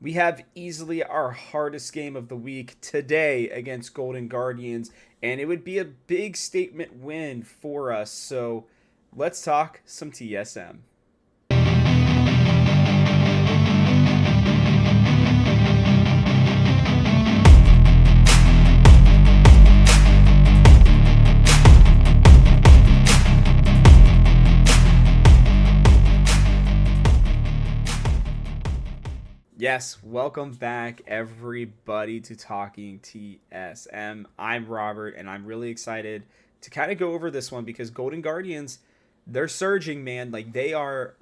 We have easily our hardest game of the week today against Golden Guardians, and it would be a big statement win for us. So let's talk some TSM. Yes, welcome back, everybody, to Talking TSM. I'm Robert, and I'm really excited to kind of go over this one because Golden Guardians, they're surging, man. Like, they are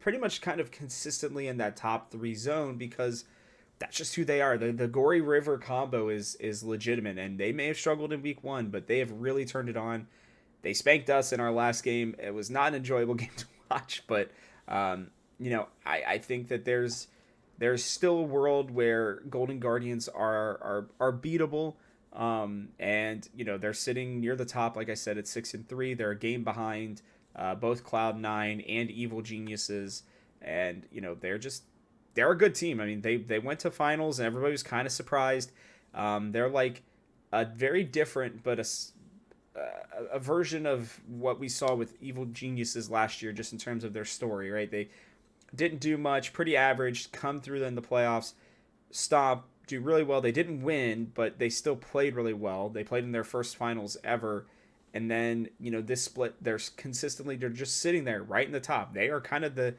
pretty much kind of consistently in that top three zone because that's just who they are. The Gory River combo is legitimate, and they may have struggled in week one, but they have really turned it on. They spanked us in our last game. It was not an enjoyable game to watch, but I think that there's still a world where Golden Guardians are beatable. And they're sitting near the top, like I said, at 6-3. They're a game behind both Cloud9 and Evil Geniuses, and they're a good team. I mean, they went to finals, and everybody was kind of surprised. They're like a very different, but a version of what we saw with Evil Geniuses last year, just in terms of their story, right? They didn't do much, pretty average, come through in the playoffs, stop, do really well. They didn't win, but they still played really well. They played in their first finals ever. And then, this split, they're just sitting there right in the top. They are kind of the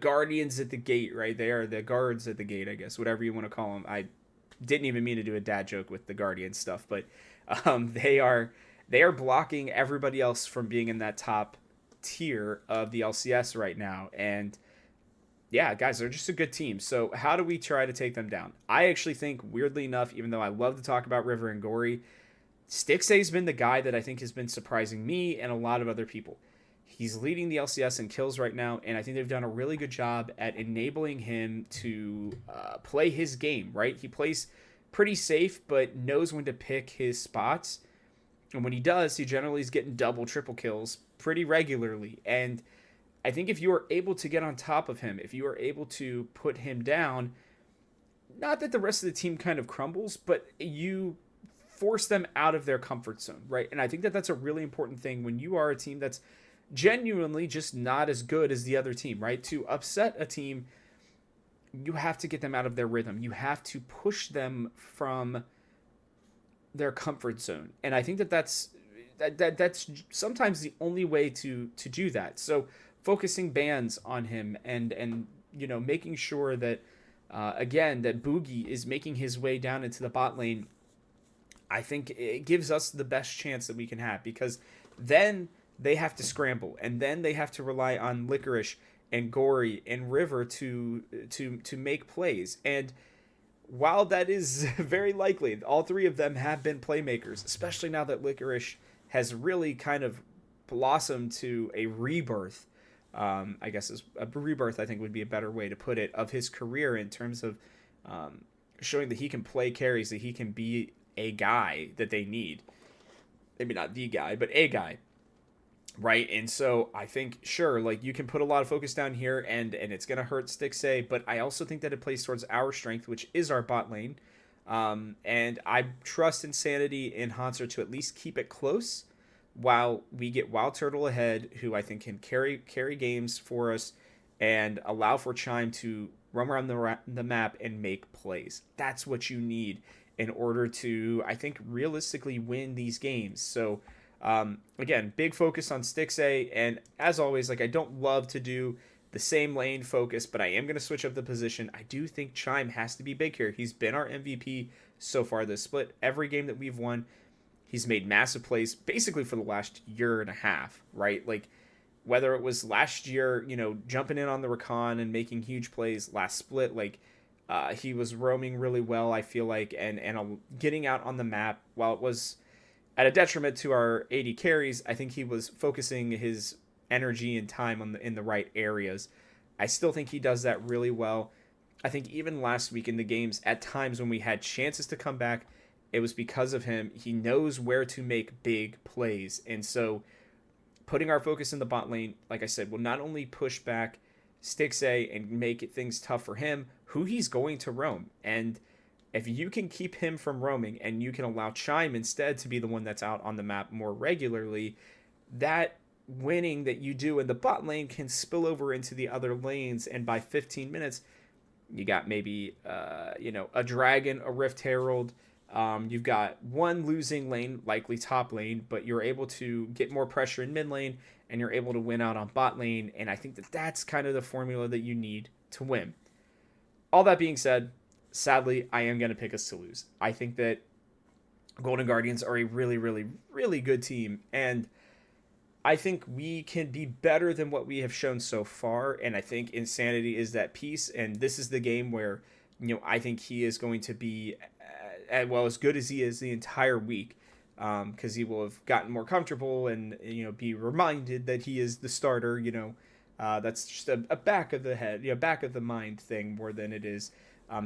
guardians at the gate, right? They are the guards at the gate, I guess, whatever you want to call them. I didn't even mean to do a dad joke with the guardian stuff, but they are blocking everybody else from being in that top tier of the LCS right now. And yeah, guys, they're just a good team. So how do we try to take them down? I actually think, weirdly enough, even though I love to talk about River and Gory, Stixay's been the guy that I think has been surprising me and a lot of other people. He's leading the LCS in kills right now, and I think they've done a really good job at enabling him to play his game, right? He plays pretty safe, but knows when to pick his spots. And when he does, he generally is getting double, triple kills pretty regularly. And I think if you are able to get on top of him, if you are able to put him down, not that the rest of the team kind of crumbles, but you force them out of their comfort zone, right? And I think that that's a really important thing when you are a team that's genuinely just not as good as the other team, right? To upset a team, you have to get them out of their rhythm. You have to push them from their comfort zone. And I think that's sometimes the only way to do that. So focusing bans on him and making sure that again that Boogie is making his way down into the bot lane, I think it gives us the best chance that we can have, because then they have to scramble, and then they have to rely on Licorice and Gory and River to make plays. And while that is very likely, all three of them have been playmakers, especially now that Licorice has really kind of blossomed to a rebirth. I guess is a rebirth, I think, would be a better way to put it, of his career, in terms of showing that he can play carries, that he can be a guy that they need. Maybe not the guy, but a guy, right? And so I think, sure, like, you can put a lot of focus down here, and it's gonna hurt Stixay, but I also think that it plays towards our strength, which is our bot lane. And I trust Insanity in Hanser to at least keep it close while we get Wild Turtle ahead, who I think can carry games for us and allow for Chime to roam around the map and make plays. That's what you need in order to, I think, realistically win these games. So again, big focus on Stixay, and as always, like, I don't love to do the same lane focus, but I am going to switch up the position. I do think Chime has to be big here. He's been our MVP so far this split. Every game that we've won, he's made massive plays basically for the last year and a half, right? Like, whether it was last year, jumping in on the recon and making huge plays, last split, like, he was roaming really well, I feel like, and getting out on the map. While it was at a detriment to our AD carries, I think he was focusing his energy and time in the right areas. I still think he does that really well. I think even last week in the games, at times when we had chances to come back, it was because of him. He knows where to make big plays. And so putting our focus in the bot lane, like I said, will not only push back Stixay and make things tough for him, who he's going to roam. And if you can keep him from roaming and you can allow Chime instead to be the one that's out on the map more regularly, that winning that you do in the bot lane can spill over into the other lanes. And by 15 minutes, you got maybe, a Dragon, a Rift Herald. You've got one losing lane, likely top lane, but you're able to get more pressure in mid lane and you're able to win out on bot lane. And I think that that's kind of the formula that you need to win. All that being said, sadly, I am going to pick us to lose. I think that Golden Guardians are a really, really, really good team. And I think we can be better than what we have shown so far. And I think Insanity is that piece. And this is the game where, I think he is going to be as good as he is the entire week. Because he will have gotten more comfortable and, be reminded that he is the starter, that's just a back of the head, back of the mind thing more than it is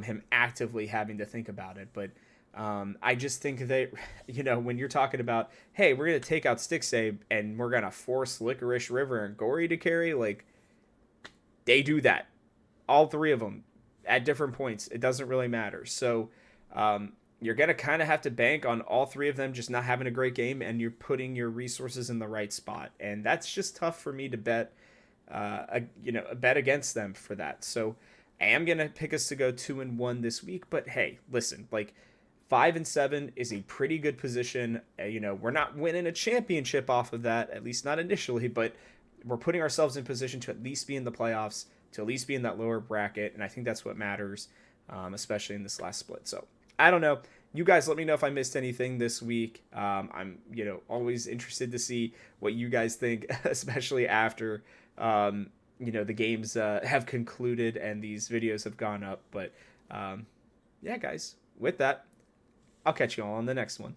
him actively having to think about it. But I just think that, when you're talking about, hey, we're going to take out Stixay and we're going to force Licorice, River, and Gory to carry, like, they do that. All three of them at different points. It doesn't really matter. So you're going to kind of have to bank on all three of them just not having a great game, and you're putting your resources in the right spot. And that's just tough for me to bet, bet against them for that. So I am going to pick us to go 2-1 this week. But hey, listen, like, 5-7 is a pretty good position. We're not winning a championship off of that, at least not initially, but we're putting ourselves in position to at least be in the playoffs, to at least be in that lower bracket. And I think that's what matters, especially in this last split. So I don't know. You guys let me know if I missed anything this week. I'm, always interested to see what you guys think, especially after, the games have concluded and these videos have gone up. But yeah, guys, with that, I'll catch you all on the next one.